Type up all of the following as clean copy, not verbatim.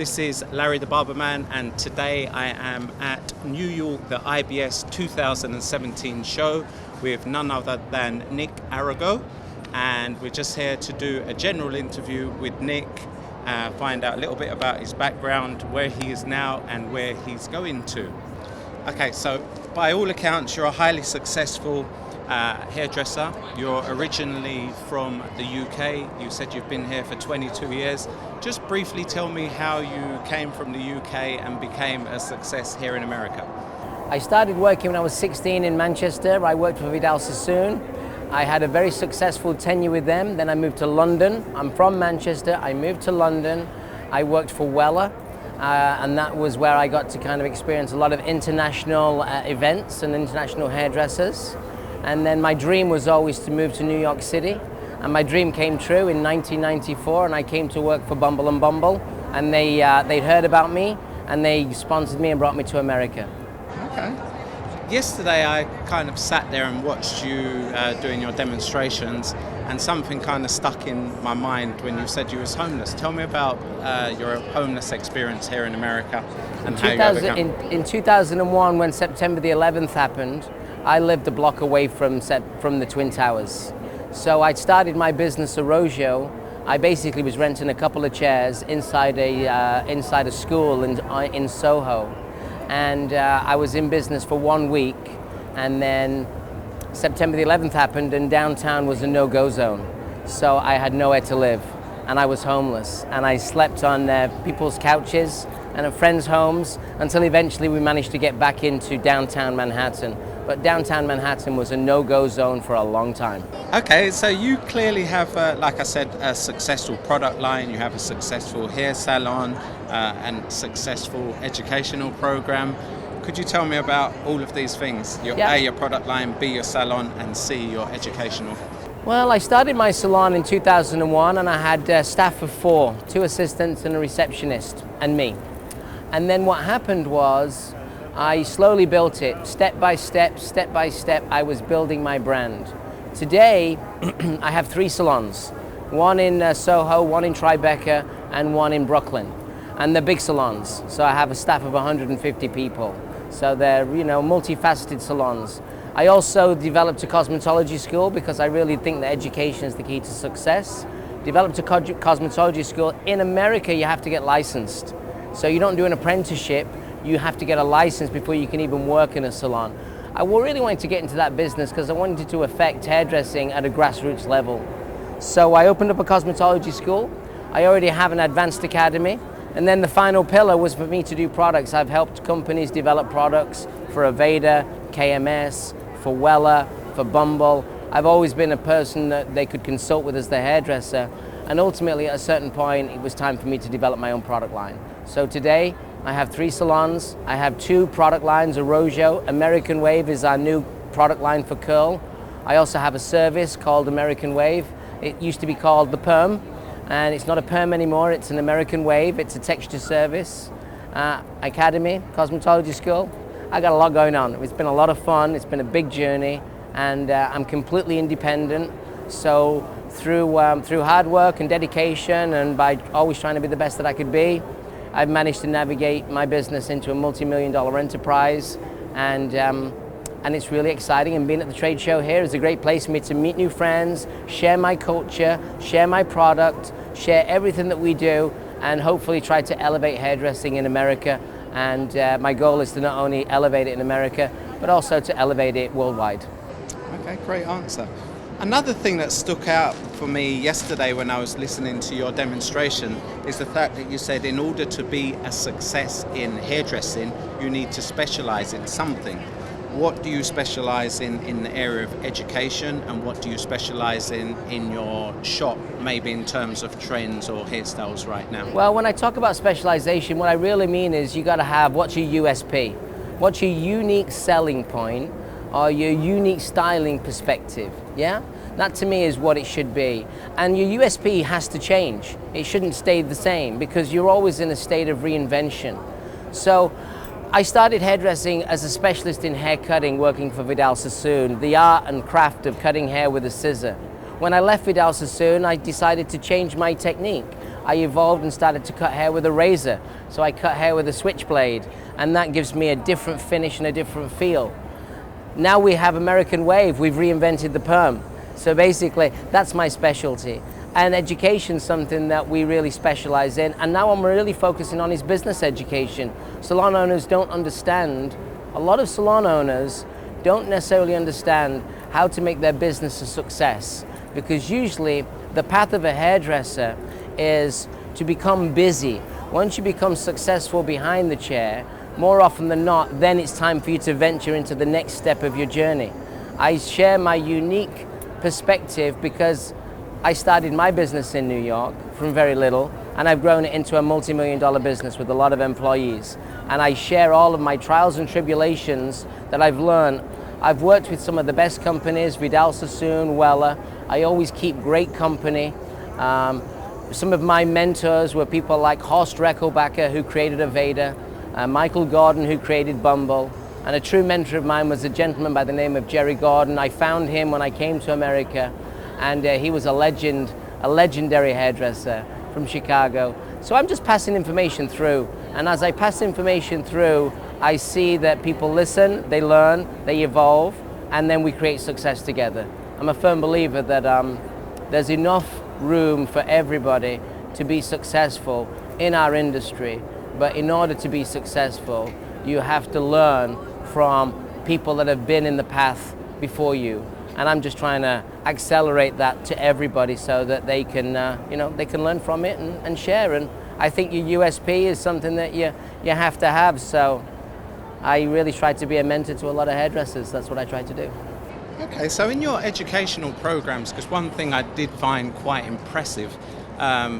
This is Larry the BarberMan, and today I am at New York, the IBS 2017 show with none other than Nick Arrojo, and we're just here to do a general interview with Nick, find out a little bit about his background, where he is now and where he's going to. Okay, so by all accounts you're a highly successful hairdresser. You're originally from the UK. You said you've been here for 22 years. Just briefly tell me how you came from the UK and became a success here in America. I started working when I was 16 in Manchester. I worked for Vidal Sassoon. I had a very successful tenure with them. Then I moved to London. I'm from Manchester. I moved to London. I worked for Weller. And that was where I got to kind of experience a lot of international events and international hairdressers. And then my dream was always to move to New York City. And my dream came true in 1994, and I came to work for Bumble & Bumble. And they'd heard about me, and they sponsored me and brought me to America. Okay. Yesterday I kind of sat there and watched you doing your demonstrations, and something kind of stuck in my mind when you said you was homeless. Tell me about your homeless experience here in America and how you overcome. In 2001, when September the 11th happened, I lived a block away from the Twin Towers. So I'd started my business, Arrojo. I basically was renting a couple of chairs inside a school in Soho. And I was in business for 1 week, and then September the 11th happened and downtown was a no-go zone. So I had nowhere to live, and I was homeless. And I slept on people's couches and at friends' homes until eventually we managed to get back into downtown Manhattan. But downtown Manhattan was a no-go zone for a long time. Okay, so you clearly have, like I said, a successful product line. You have a successful hair salon and successful educational program. Could you tell me about all of these things? A, your product line, B, your salon, and C, your educational. Well, I started my salon in 2001, and I had staff of 4, 2 assistants and a receptionist, and me. And then what happened was, I slowly built it, step by step, I was building my brand. Today, I have 3 salons, one in Soho, one in Tribeca, and one in Brooklyn. And they're big salons, so I have a staff of 150 people. So they're, multifaceted salons. I also developed a cosmetology school because I really think that education is the key to success. Developed a cosmetology school. In America, you have to get licensed. So you don't do an apprenticeship. You have to get a license before you can even work in a salon. I really wanted to get into that business because I wanted to affect hairdressing at a grassroots level. So I opened up a cosmetology school. I already have an advanced academy. And then the final pillar was for me to do products. I've helped companies develop products for Aveda, KMS, for Weller, for Bumble. I've always been a person that they could consult with as their hairdresser. And ultimately, at a certain point, it was time for me to develop my own product line. So today, I have 3 salons. I have 2 product lines, Arrojo. American Wave is our new product line for curl. I also have a service called American Wave. It used to be called the Perm, and it's not a perm anymore, it's an American Wave. It's a texture service. Academy, cosmetology school. I got a lot going on. It's been a lot of fun. It's been a big journey, and I'm completely independent. So through hard work and dedication, and by always trying to be the best that I could be, I've managed to navigate my business into a multi-million-dollar enterprise, and it's really exciting. And being at the trade show here is a great place for me to meet new friends, share my culture, share my product, share everything that we do, and hopefully try to elevate hairdressing in America. And my goal is to not only elevate it in America, but also to elevate it worldwide. Okay, great answer. Another thing that stuck out for me yesterday when I was listening to your demonstration is the fact that you said in order to be a success in hairdressing, you need to specialize in something. What do you specialize in the area of education, and what do you specialize in your shop, maybe in terms of trends or hairstyles right now? Well, when I talk about specialization, what I really mean is you got to have, what's your USP? What's your unique selling point or your unique styling perspective, yeah? That to me is what it should be. And your USP has to change. It shouldn't stay the same because you're always in a state of reinvention. So I started hairdressing as a specialist in hair cutting, working for Vidal Sassoon, the art and craft of cutting hair with a scissor. When I left Vidal Sassoon, I decided to change my technique. I evolved and started to cut hair with a razor. So I cut hair with a switchblade, and that gives me a different finish and a different feel. Now we have American Wave, we've reinvented the perm. So basically, that's my specialty. And education's something that we really specialize in, and now I'm really focusing on is business education. Salon owners don't understand, a lot of salon owners don't necessarily understand how to make their business a success, because usually the path of a hairdresser is to become busy. Once you become successful behind the chair, more often than not, then it's time for you to venture into the next step of your journey. I share my unique perspective because I started my business in New York from very little, and I've grown it into a multi-million-dollar business with a lot of employees. And I share all of my trials and tribulations that I've learned. I've worked with some of the best companies, Vidal Sassoon, Weller. I always keep great company. Some of my mentors were people like Horst Rechelbacher, who created Aveda, Michael Gordon, who created Bumble, and a true mentor of mine was a gentleman by the name of Jerry Gordon. I found him when I came to America, and he was a legendary hairdresser from Chicago. So I'm just passing information through, and as I pass information through, I see that people listen, they learn, they evolve, and then we create success together. I'm a firm believer that there's enough room for everybody to be successful in our industry, but in order to be successful, you have to learn from people that have been in the path before you. And I'm just trying to accelerate that to everybody so that they can, they can learn from it and share. And I think your USP is something that you have to have. So I really try to be a mentor to a lot of hairdressers. That's what I try to do. Okay, so in your educational programs, because one thing I did find quite impressive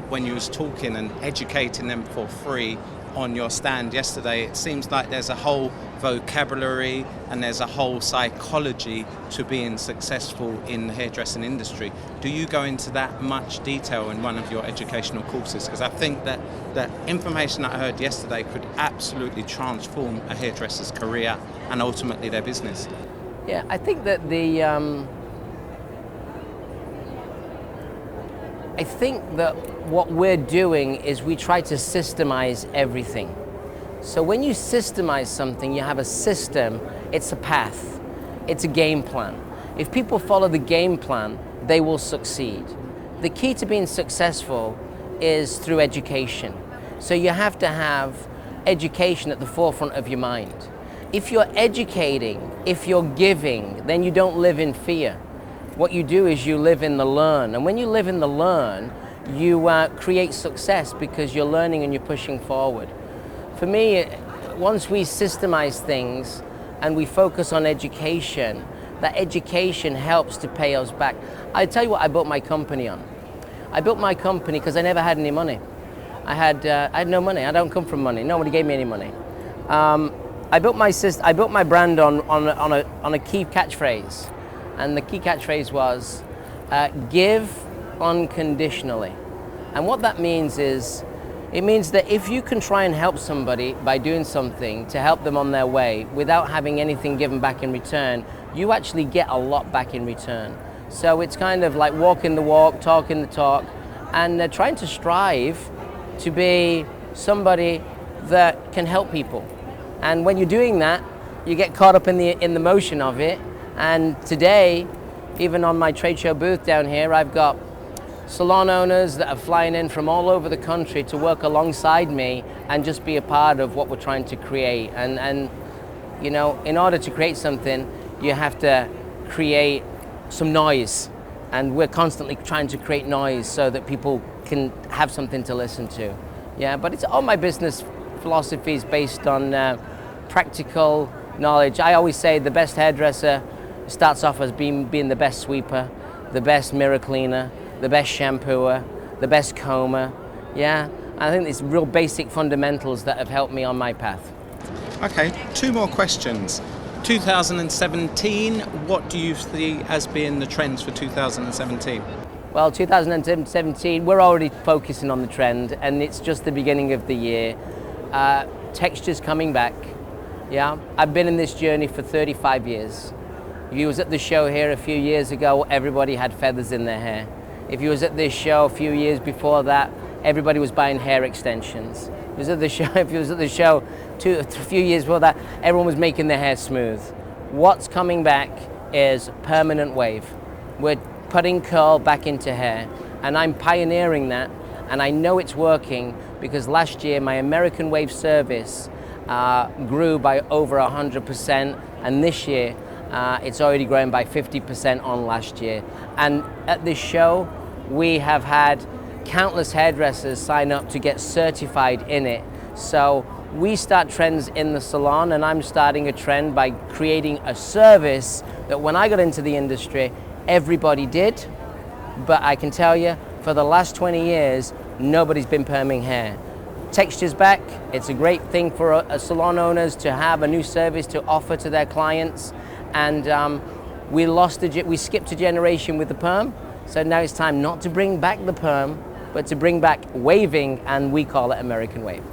when you was talking and educating them for free on your stand yesterday, it seems like there's a whole vocabulary and there's a whole psychology to being successful in the hairdressing industry. Do you go into that much detail in one of your educational courses? Because I think that the information that I heard yesterday could absolutely transform a hairdresser's career and ultimately their business. Yeah, I think that what we're doing is we try to systemize everything. So when you systemize something, you have a system, it's a path, it's a game plan. If people follow the game plan, they will succeed. The key to being successful is through education. So you have to have education at the forefront of your mind. If you're educating, if you're giving, then you don't live in fear. What you do is you live in the learn. And when you live in the learn, you create success because you're learning and you're pushing forward. For me, once we systemize things and we focus on education, that education helps to pay us back. I tell you what I built my company on. I built my company because I never had any money. I had no money. I don't come from money. Nobody gave me any money. I built my brand on a key catchphrase, and the key catchphrase was give unconditionally. And what that means is, it means that if you can try and help somebody by doing something to help them on their way without having anything given back in return, you actually get a lot back in return. So it's kind of like walking the walk, talking the talk, and trying to strive to be somebody that can help people. And when you're doing that, you get caught up in the motion of it. And today, even on my trade show booth down here, I've got salon owners that are flying in from all over the country to work alongside me and just be a part of what we're trying to create. And you know, in order to create something, you have to create some noise. And we're constantly trying to create noise so that people can have something to listen to. Yeah, but it's all my business philosophy is based on practical knowledge. I always say the best hairdresser starts off as being the best sweeper, the best mirror cleaner, the best shampooer, the best comber. Yeah, I think it's real basic fundamentals that have helped me on my path. Okay, two more questions. 2017, what do you see as being the trends for 2017? Well, 2017, we're already focusing on the trend, and it's just the beginning of the year. Texture's coming back. Yeah, I've been in this journey for 35 years. If you was at the show here a few years ago, everybody had feathers in their hair. If you was at this show a few years before that, everybody was buying hair extensions. It was at the show, if you was at the show a few years before that, everyone was making their hair smooth. What's coming back is permanent wave. We're putting curl back into hair, and I'm pioneering that, and I know it's working because last year my American Wave service grew by over 100%, and this year it's already grown by 50% on last year. And at this show, we have had countless hairdressers sign up to get certified in it. So we start trends in the salon, and I'm starting a trend by creating a service that when I got into the industry, everybody did. But I can tell you, for the last 20 years, nobody's been perming hair. Texture's back. It's a great thing for salon owners to have a new service to offer to their clients. And we skipped a generation with the perm. So now it's time not to bring back the perm, but to bring back waving, and we call it American Wave.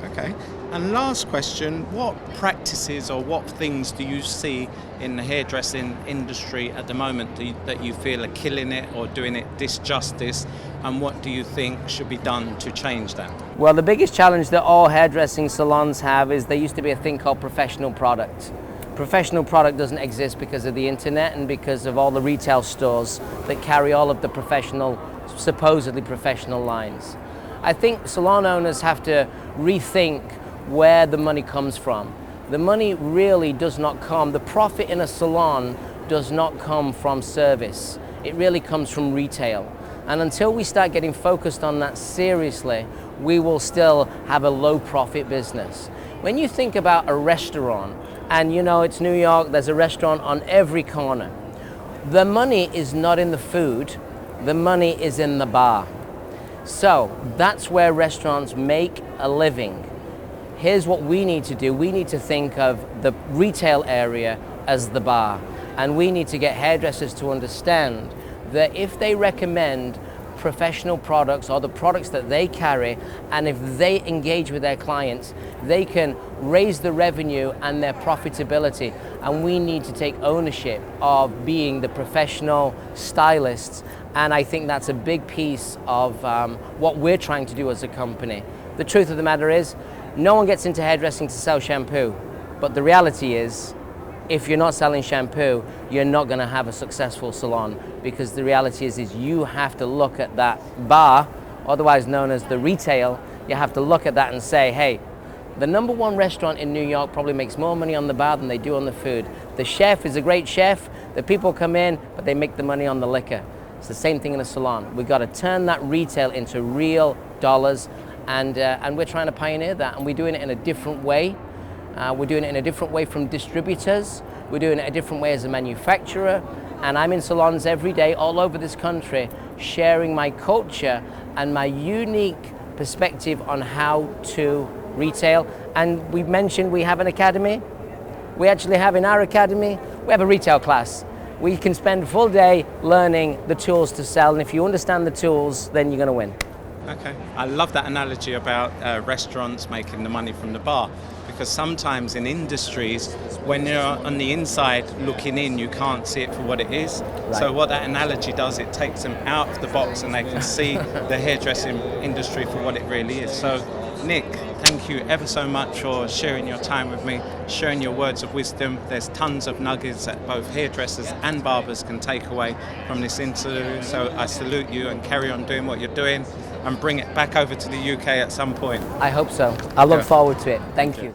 Okay. And last question, what practices or what things do you see in the hairdressing industry at the moment that you feel are killing it or doing it disjustice, and what do you think should be done to change that? Well, the biggest challenge that all hairdressing salons have is there used to be a thing called professional product. Professional product doesn't exist because of the internet and because of all the retail stores that carry all of the professional, supposedly professional lines. I think salon owners have to rethink where the money comes from. The money really does not come, the profit in a salon does not come from service. It really comes from retail. And until we start getting focused on that seriously, we will still have a low profit business. When you think about a restaurant, and you know it's New York, there's a restaurant on every corner. The money is not in the food, the money is in the bar. So that's where restaurants make a living. Here's what we need to do. We need to think of the retail area as the bar. And we need to get hairdressers to understand that if they recommend professional products or the products that they carry, and if they engage with their clients, they can raise the revenue and their profitability. And we need to take ownership of being the professional stylists. And I think that's a big piece of what we're trying to do as a company. The truth of the matter is, no one gets into hairdressing to sell shampoo. But the reality is, if you're not selling shampoo, you're not going to have a successful salon, because the reality is you have to look at that bar, otherwise known as the retail. You have to look at that and say, hey, the #1 restaurant in New York probably makes more money on the bar than they do on the food. The chef is a great chef, the people come in, but they make the money on the liquor. It's the same thing in a salon. We've got to turn that retail into real dollars, and we're trying to pioneer that, and we're doing it in a different way. We're doing it in a different way from distributors. We're doing it a different way as a manufacturer. And I'm in salons every day all over this country sharing my culture and my unique perspective on how to retail. And we've mentioned we have an academy. We actually have in our academy, we have a retail class. We can spend a full day learning the tools to sell. And if you understand the tools, then you're going to win. Okay, I love that analogy about restaurants making the money from the bar, because sometimes in industries, when you're on the inside looking in, you can't see it for what it is. Right. So what that analogy does, it takes them out of the box and they can see the hairdressing industry for what it really is. So Nick, thank you ever so much for sharing your time with me, sharing your words of wisdom. There's tons of nuggets that both hairdressers and barbers can take away from this interview. So I salute you, and carry on doing what you're doing and bring it back over to the UK at some point. I hope so. I look forward to it. Thank you.